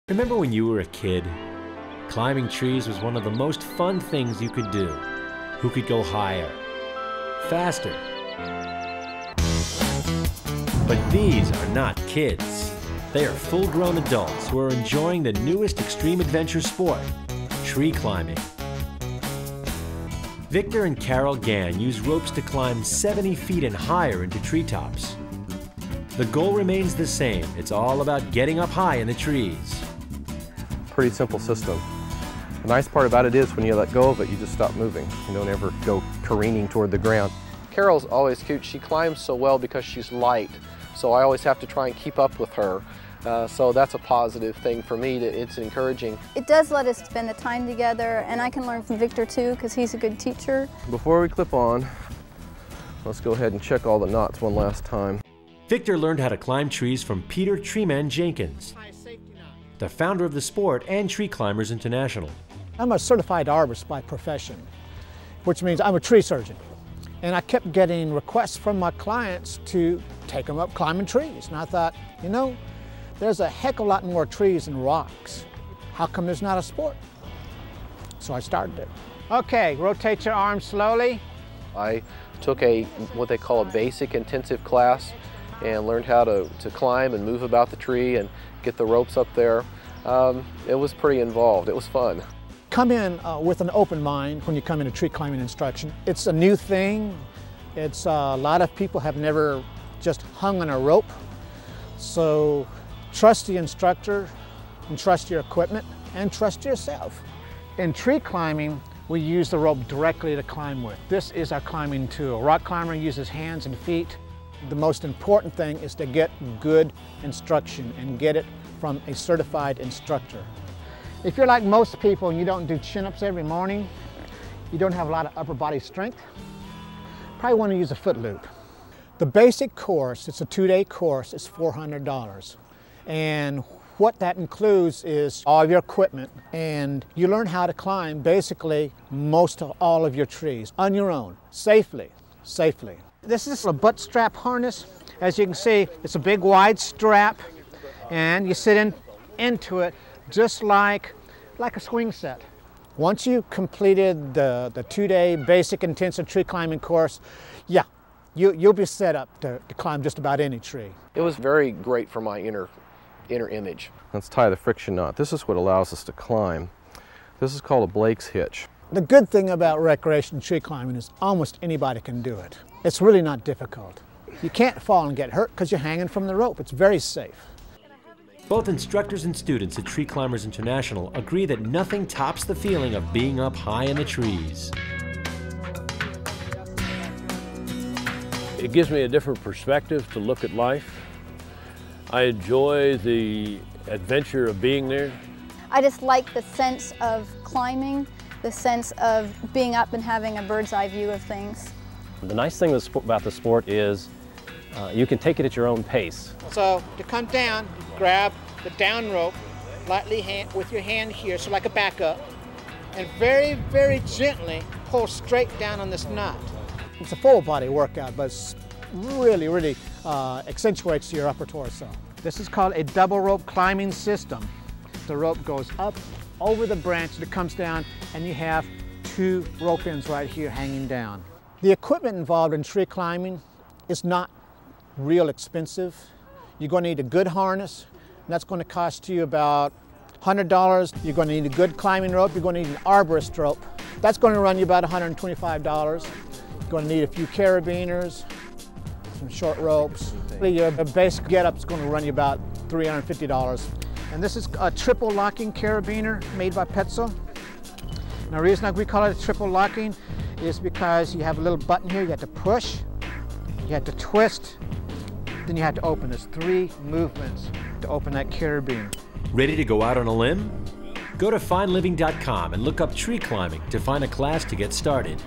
Remember when you were a kid? Climbing trees was one of the most fun things you could do. Who could go higher? Faster? But these are not kids. They are full-grown adults who are enjoying the newest extreme adventure sport, tree climbing. Victor and Carol Gann use ropes to climb 70 feet and higher into treetops. The goal remains the same. It's all about getting up high in the trees. Pretty simple system. The nice part about it is when you let go of it, you just stop moving. You don't ever go careening toward the ground. Carol's always cute. She climbs so well because she's light, so I always have to try and keep up with her. So that's a positive thing for me. It's encouraging. It does let us spend the time together, and I can learn from Victor too because he's a good teacher. Before we clip on, let's go ahead and check all the knots one last time. Victor learned how to climb trees from Peter Treeman Jenkins, the founder of the sport and Tree Climbers International. I'm a certified arborist by profession, which means I'm a tree surgeon. And I kept getting requests from my clients to take them up climbing trees. And I thought, you know, there's a heck of a lot more trees than rocks. How come there's not a sport? So I started it. Okay, rotate your arms slowly. I Took what they call a basic intensive class and learned how to climb and move about the tree and get the ropes up there. It was pretty involved. It was fun. Come in with an open mind when you come into tree climbing instruction. It's a new thing. It's a lot of people have never just hung on a rope. So trust the instructor and trust your equipment and trust yourself. In tree climbing, we use the rope directly to climb with. This is our climbing tool. Rock climber uses hands and feet. The most important thing is to get good instruction and get it from a certified instructor. If you're like most people and you don't do chin-ups every morning, you don't have a lot of upper body strength, probably want to use a foot loop. The basic course, it's a 2-day course, is $400. And what that includes is all of your equipment, and you learn how to climb basically most of all of your trees on your own, safely. This is a butt strap harness. As you can see, it's a big wide strap, and you sit into it just like a swing set. Once you completed the 2-day basic intensive tree climbing course, yeah, you'll be set up to climb just about any tree. It was very great for my inner image. Let's tie the friction knot. This is what allows us to climb. This is called a Blake's hitch. The good thing about recreation tree climbing is almost anybody can do it. It's really not difficult. You can't fall and get hurt because you're hanging from the rope. It's very safe. Both instructors and students at Tree Climbers International agree that nothing tops the feeling of being up high in the trees. It gives me a different perspective to look at life. I enjoy the adventure of being there. I just like the sense of climbing, the sense of being up and having a bird's eye view of things. The nice thing about the sport is you can take it at your own pace. So to come down, grab the down rope lightly with your hand here, so like a backup, and very, very gently pull straight down on this knot. It's a full body workout, but it's really accentuates your upper torso. This is called a double rope climbing system. The rope goes up over the branch that comes down, and you have 2 rope ends right here hanging down. The equipment involved in tree climbing is not real expensive. You're going to need a good harness, and that's going to cost you about $100. You're going to need a good climbing rope. You're going to need an arborist rope. That's going to run you about $125. You're going to need a few carabiners, some short ropes. Your basic get-up is going to run you about $350. And this is a triple locking carabiner made by Petzl. Now, the reason we call it a triple locking is because you have a little button here you have to push, you have to twist, then you have to open. There's 3 movements to open that carabiner. Ready to go out on a limb? Go to fineliving.com and look up tree climbing to find a class to get started.